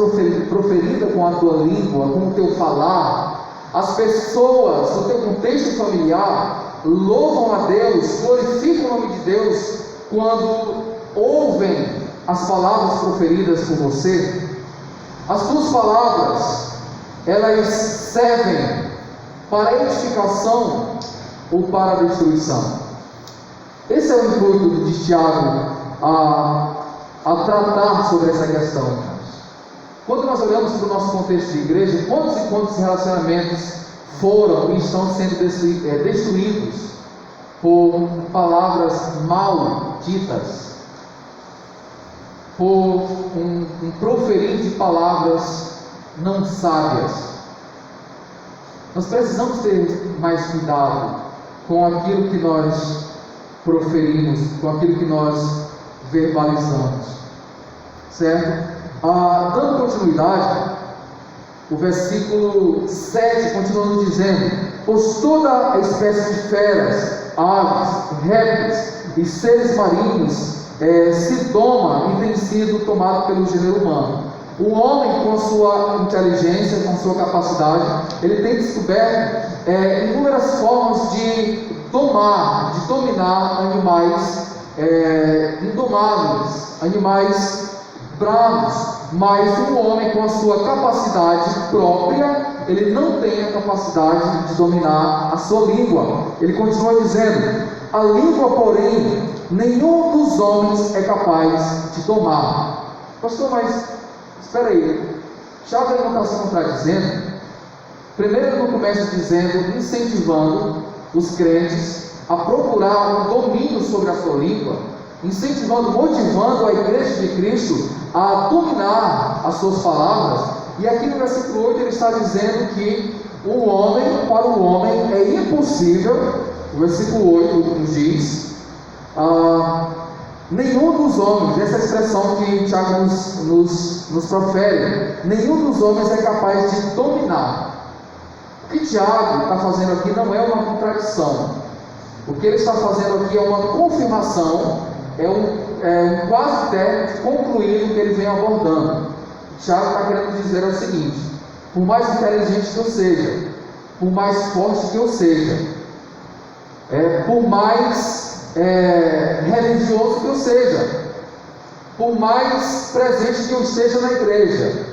E: proferidas com a tua língua, com o teu falar? As pessoas no teu contexto familiar louvam a Deus, glorificam o nome de Deus quando ouvem as palavras proferidas por você? As tuas palavras, elas servem para a edificação ou para a destruição? Esse é o intuito de Tiago a tratar sobre essa questão. Quando nós olhamos para o nosso contexto de igreja, quantos e quantos relacionamentos foram e estão sendo destruídos por palavras mal ditas, por um proferir de palavras não sábias? Nós precisamos ter mais cuidado com aquilo que nós proferimos, com aquilo que nós verbalizamos, certo? Dando continuidade, o versículo 7 continua nos dizendo: pois toda a espécie de feras, aves, répteis e seres marinhos se doma e tem sido tomado pelo gênero humano. O homem, com a sua inteligência, com a sua capacidade, ele tem descoberto inúmeras formas de dominar animais indomáveis, animais bravos. Mas um homem, com a sua capacidade própria, ele não tem a capacidade de dominar a sua língua. Ele continua dizendo: a língua, porém, nenhum dos homens é capaz de domar. Pastor, mas espera aí, Tiago ele não está se contradizendo? Primeiro ele não começa dizendo, incentivando os crentes a procurar um domínio sobre a sua língua, incentivando, motivando a igreja de Cristo a dominar as suas palavras. E aqui no versículo 8 ele está dizendo que para o homem é impossível. O versículo 8 nos diz: nenhum dos homens, essa expressão que Tiago nos profere, nenhum dos homens é capaz de dominar. O que Tiago está fazendo aqui não é uma contradição. O que ele está fazendo aqui é uma confirmação, é um quase término, concluindo o que ele vem abordando. Tiago está querendo dizer o seguinte: por mais inteligente que eu seja, por mais forte que eu seja, por mais religioso que eu seja, por mais presente que eu esteja na igreja,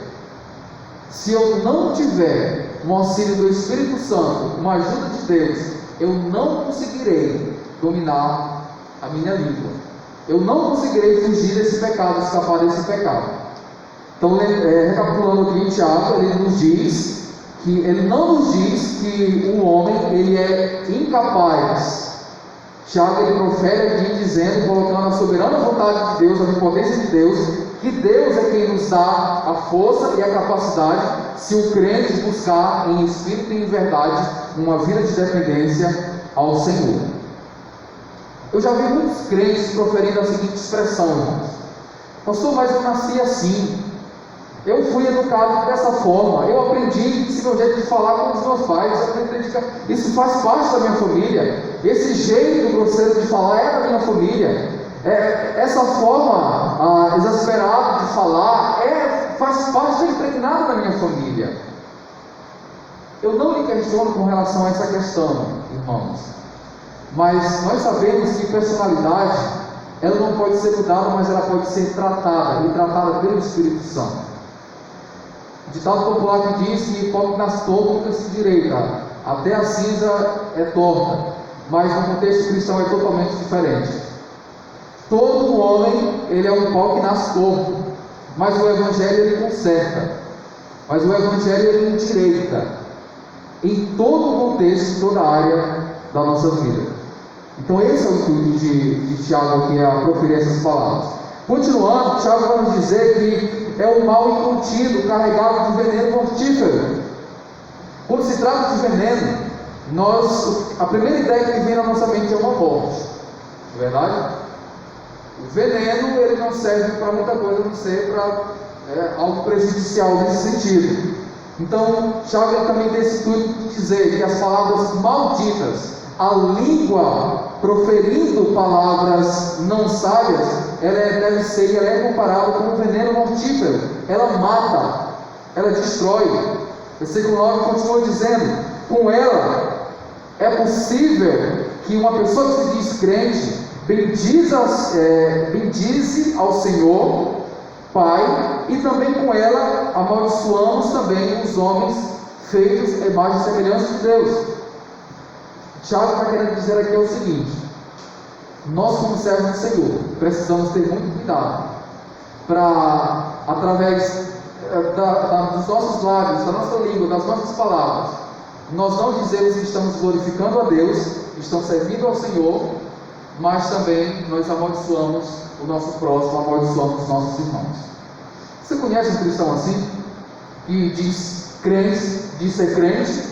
E: se eu não tiver um auxílio do Espírito Santo, uma ajuda de Deus, eu não conseguirei dominar a minha língua. Eu não conseguirei fugir desse pecado, escapar desse pecado. Então, recapitulando aqui, Tiago, ele não nos diz que o homem ele é incapaz. Tiago ele profere aqui dizendo, colocando a soberana vontade de Deus, a onipotência de Deus, que Deus é quem nos dá a força e a capacidade, se o crente buscar em espírito e em verdade uma vida de dependência ao Senhor. Eu já vi muitos crentes proferindo a seguinte expressão, irmãos: pastor, mas eu nasci assim, eu fui educado dessa forma, eu aprendi esse meu jeito de falar com os meus pais, isso faz parte da minha família, esse jeito grosseiro de falar é da minha família, essa forma exasperada de falar faz parte, impregnada da minha família. Eu não lhe questiono com relação a essa questão, irmãos, mas nós sabemos que personalidade, ela não pode ser mudada, mas ela pode ser tratada, e tratada pelo Espírito Santo. O ditado popular que diz que pau que nasce torto nunca se direita, até a cinza é torta, mas no contexto cristão é totalmente diferente. Todo homem, ele é um pau que nasce torto, mas o Evangelho ele conserta, mas o Evangelho ele endireita, em todo o contexto, em toda a área da nossa vida. Então esse é o intuito de Tiago aqui, a proferir essas palavras. Continuando, Tiago vai nos dizer que é o mal incontido, carregado de veneno mortífero. Quando se trata de veneno, a primeira ideia que vem na nossa mente é uma morte, não é verdade? O veneno ele não serve para muita coisa, a não ser para algo prejudicial nesse sentido. Então, Tiago também tem esse intuito de dizer que as palavras malditas, a língua proferindo palavras não sábias, ela é comparada com um veneno mortífero. Ela mata, ela destrói. Versículo 9 continua dizendo: com ela é possível que uma pessoa que se diz crente bendize ao Senhor Pai, e também com ela amaldiçoamos também os homens feitos à imagem e semelhança de Deus. Tiago está querendo dizer aqui o seguinte: nós, como servos do Senhor, precisamos ter muito cuidado para, através dos nossos lábios, da nossa língua, das nossas palavras, nós não dizemos que estamos glorificando a Deus, que estamos servindo ao Senhor, mas também nós amaldiçoamos o nosso próximo, amaldiçoamos os nossos irmãos. Você conhece um cristão assim? Que diz ser crente,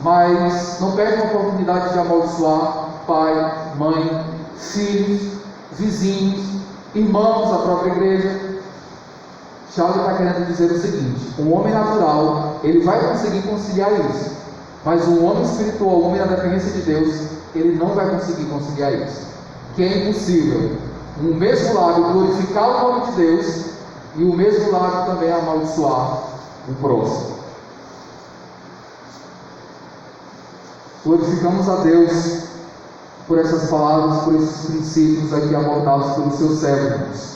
E: mas não perde uma oportunidade de amaldiçoar pai, mãe, filhos, vizinhos, irmãos, a própria igreja. Tiago está querendo dizer o seguinte: um homem natural, ele vai conseguir conciliar isso, mas um homem espiritual, um homem na dependência de Deus, ele não vai conseguir conciliar isso, que é impossível no mesmo lado glorificar o nome de Deus e o mesmo lado também amaldiçoar o próximo. Glorificamos a Deus por essas palavras, por esses princípios aqui abordados pelos seus servos.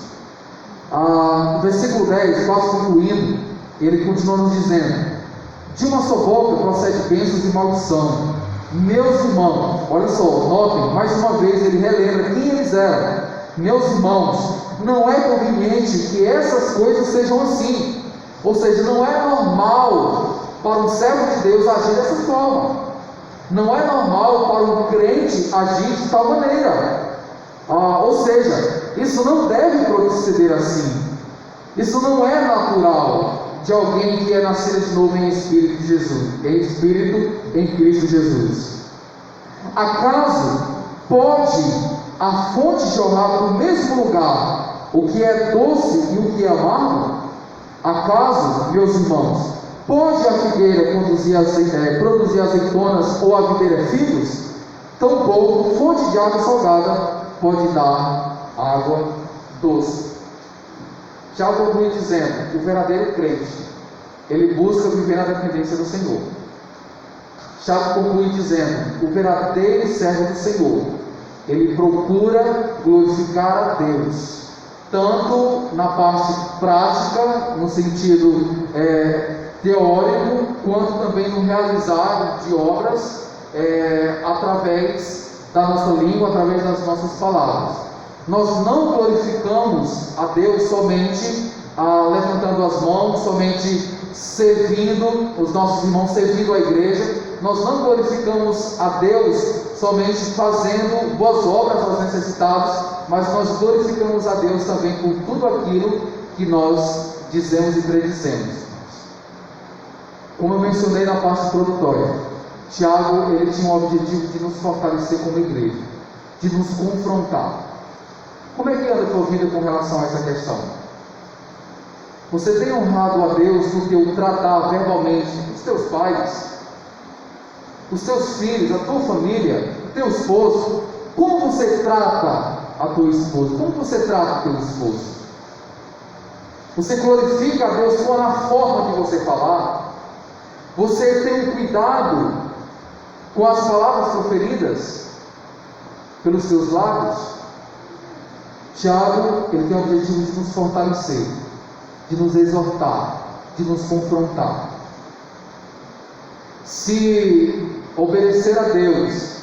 E: No versículo 10, quase concluindo, ele continua nos dizendo: de uma só boca procede bênçãos e maldição. Meus irmãos, olha só, notem, mais uma vez ele relembra quem eles eram. Meus irmãos, não é conveniente que essas coisas sejam assim. Ou seja, não é normal para um servo de Deus agir dessa forma. Não é normal para um crente agir de tal maneira. Ou seja, isso não deve proceder assim. Isso não é natural de alguém que é nascido de novo em Espírito de Jesus, em Espírito em Cristo Jesus. Acaso pode a fonte jorrar do mesmo lugar o que é doce e o que é amargo? Acaso, meus irmãos, pode a figueira produzir azeitonas ou a videira figos? Tampouco fonte de água salgada pode dar água doce. Tiago conclui dizendo: o verdadeiro crente, ele busca viver na dependência do Senhor. Tiago conclui dizendo: o verdadeiro servo do Senhor, ele procura glorificar a Deus, tanto na parte prática, no sentido teórico, quanto também no realizar de obras através da nossa língua, através das nossas palavras. Nós não glorificamos a Deus somente levantando as mãos, somente servindo, os nossos irmãos servindo a igreja. Nós não glorificamos a Deus somente fazendo boas obras aos necessitados, mas nós glorificamos a Deus também por tudo aquilo que nós dizemos e predizemos. Como eu mencionei na parte introdutória, Tiago, ele tinha o objetivo de nos fortalecer como igreja, de nos confrontar. Como é que anda a tua vida com relação a essa questão? Você tem honrado a Deus no teu tratar verbalmente os teus pais, os teus filhos, a tua família, o teu esposo? Como você trata a tua esposa? Como você trata o teu esposo? Você glorifica a Deus com a forma de você falar? Você tem um cuidado com as palavras proferidas pelos teus lábios? Tiago, ele tem o objetivo de nos fortalecer, de nos exortar, de nos confrontar. Se obedecer a Deus,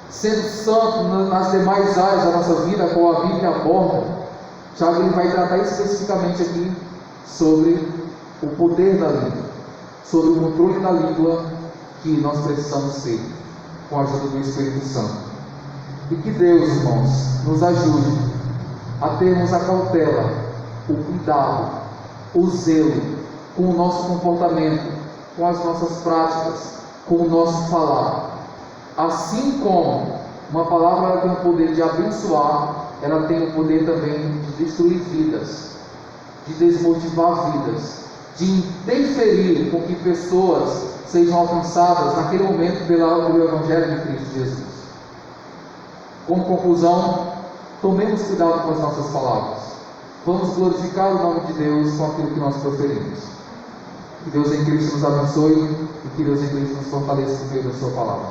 E: sendo santo nas demais áreas da nossa vida, como a Bíblia aborda, Tiago ele vai tratar especificamente aqui sobre o poder da língua, sobre o controle da língua que nós precisamos ter, com a ajuda do Espírito Santo. E que Deus, irmãos, nos ajude a termos a cautela, o cuidado, o zelo com o nosso comportamento, com as nossas práticas, com o nosso falar. Assim como uma palavra ela tem o poder de abençoar, ela tem o poder também de destruir vidas, de desmotivar vidas, de interferir com que pessoas sejam alcançadas naquele momento pelo Evangelho de Cristo Jesus. Como conclusão, tomemos cuidado com as nossas palavras. Vamos glorificar o nome de Deus com aquilo que nós proferimos. Que Deus em Cristo nos abençoe e que Deus em Cristo nos fortaleça por meio da sua palavra.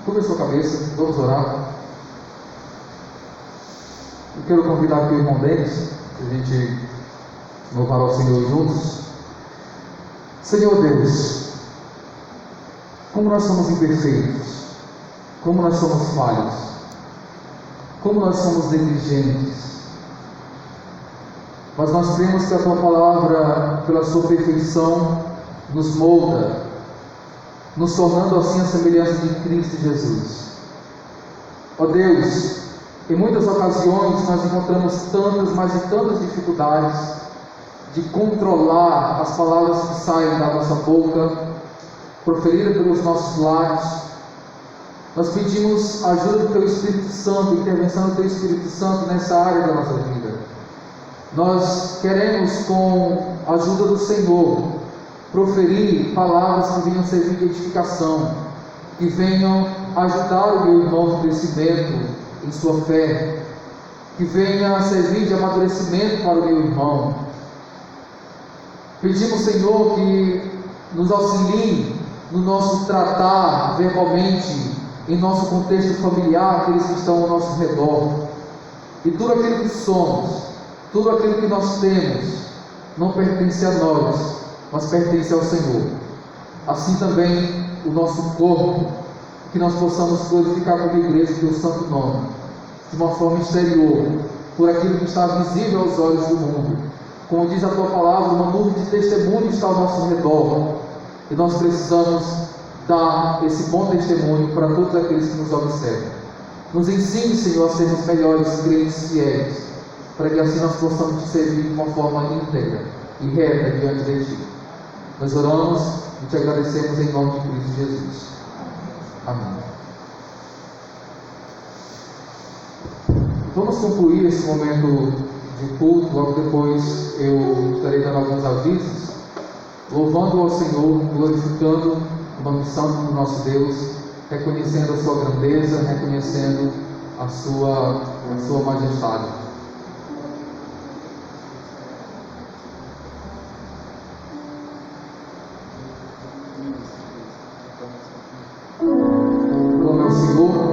E: Curva a sua cabeça, vamos orar. Eu quero convidar aqui o irmão Denis, para a gente louvar ao Senhor juntos. Senhor Deus, como nós somos imperfeitos, como nós somos falhos, como nós somos negligentes, mas nós cremos que a Tua Palavra, pela Sua perfeição, nos molda, nos tornando assim a semelhança de Cristo Jesus. Ó Deus, em muitas ocasiões nós encontramos tantas, mas e tantas dificuldades de controlar as palavras que saem da nossa boca, proferidas pelos nossos lábios. Nós pedimos a ajuda do Teu Espírito Santo, intervenção do Teu Espírito Santo nessa área da nossa vida. nós queremos, com a ajuda do Senhor, proferir palavras que venham servir de edificação, que venham ajudar o meu irmão no crescimento em sua fé, que venha servir de amadurecimento para o meu irmão. Pedimos, Senhor, que nos auxilie no nosso tratar verbalmente, em nosso contexto familiar, aqueles que estão ao nosso redor. E tudo aquilo que somos, tudo aquilo que nós temos, não pertence a nós, mas pertence ao Senhor. Assim também o nosso corpo, que nós possamos glorificar como igreja o teu santo nome, de uma forma exterior, por aquilo que está visível aos olhos do mundo. Como diz a tua palavra, uma nuvem de testemunho está ao nosso redor, e nós precisamos dar esse bom testemunho para todos aqueles que nos observam. Nos ensine, Senhor, a sermos melhores crentes fiéis, para que assim nós possamos te servir de uma forma íntegra e reta diante de ti. Nós oramos e te agradecemos em nome de Cristo Jesus. Amém. Vamos concluir esse momento de culto. Logo depois eu estarei dando alguns avisos, louvando ao Senhor, glorificando o nome santo do nosso Deus, reconhecendo a sua grandeza, reconhecendo a sua majestade. Como é o Senhor?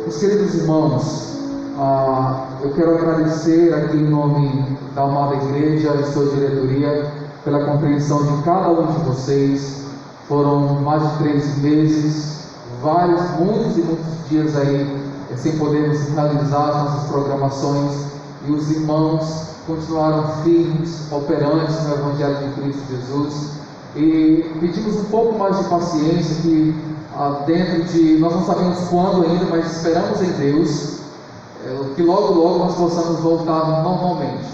E: Meus queridos irmãos, eu quero agradecer aqui em nome da amada igreja e sua diretoria pela compreensão de cada um de vocês. Foram mais de 3 meses, muitos dias aí sem podermos realizar as nossas programações, e os irmãos continuaram firmes, operantes no Evangelho de Cristo Jesus. E pedimos um pouco mais de paciência, nós não sabemos quando ainda, mas esperamos em Deus, que logo logo nós possamos voltar normalmente.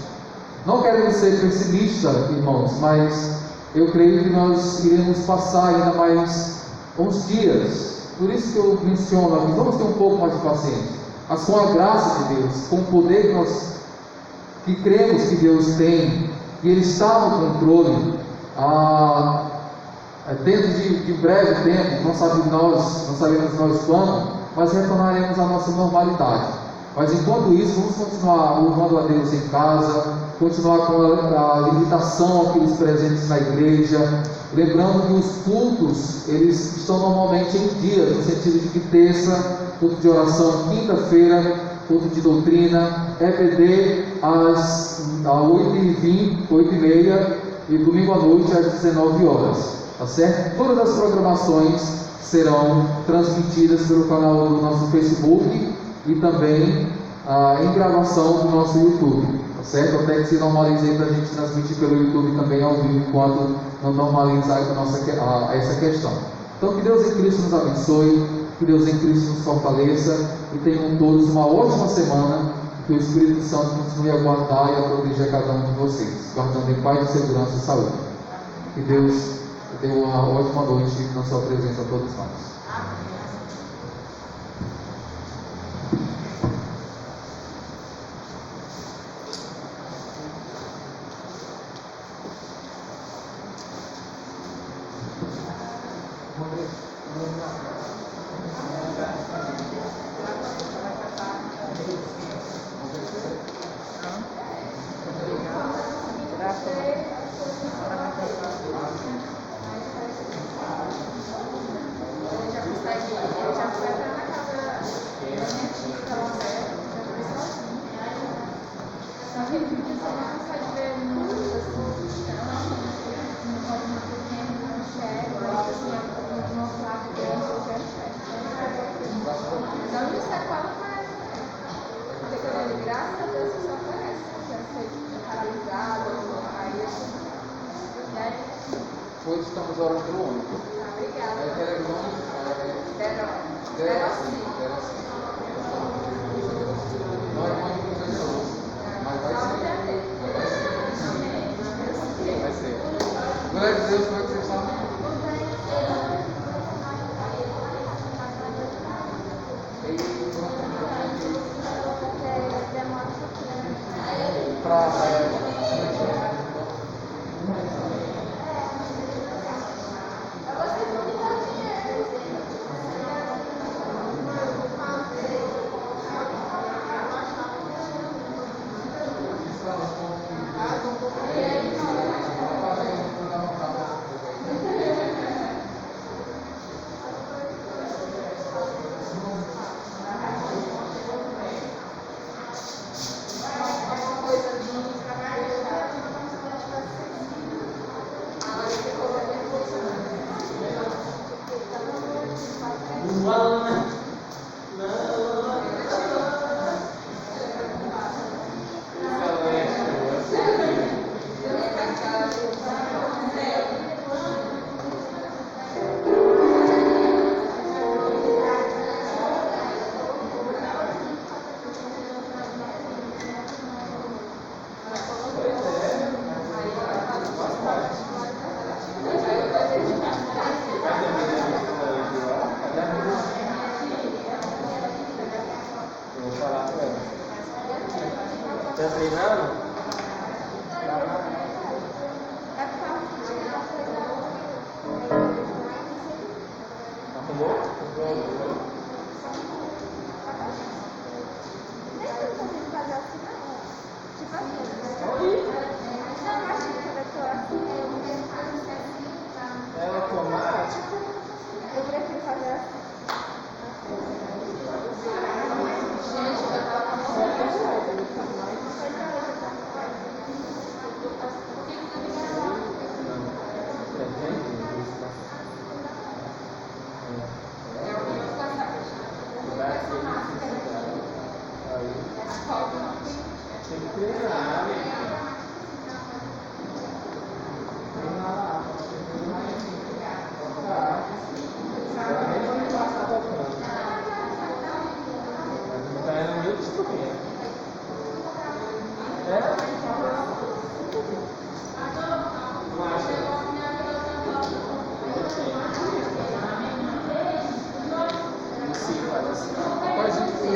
E: Não queremos ser pessimistas, irmãos, mas eu creio que nós iremos passar ainda mais uns dias. Por isso que eu menciono aqui, vamos ter um pouco mais de paciência. Mas com a graça de Deus, com o poder que cremos que Deus tem, e Ele está no controle, dentro de breve tempo, não sabemos nós quando, mas retornaremos à nossa normalidade. Mas enquanto isso, vamos continuar louvando a Deus em casa, continuar com a limitação àqueles presentes na igreja, lembrando que os cultos, eles estão normalmente em dias, no sentido de que terça, culto de oração, quinta-feira, culto de doutrina, EBD às 8h20, 8h30 e domingo à noite às 19 horas, tá certo? Todas as programações serão transmitidas pelo canal do nosso Facebook e também em gravação do nosso YouTube, tá certo? Até que se normalize aí para a gente transmitir pelo YouTube também ao vivo, enquanto não normalizar essa questão. Então, que Deus em Cristo nos abençoe, que Deus em Cristo nos fortaleça e tenham todos uma ótima semana, que o Espírito Santo continue a guardar e a proteger cada um de vocês, guardando em paz, segurança e saúde. Que Deus dê uma ótima noite na sua presença a todos nós. Hoje estamos orando pelo ônibus.
C: Obrigada.
E: Não é muito professor, mas vai ser. Glória a Deus, como é que vocês estão?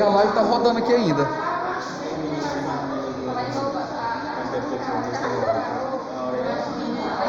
E: a live está rodando aqui ainda.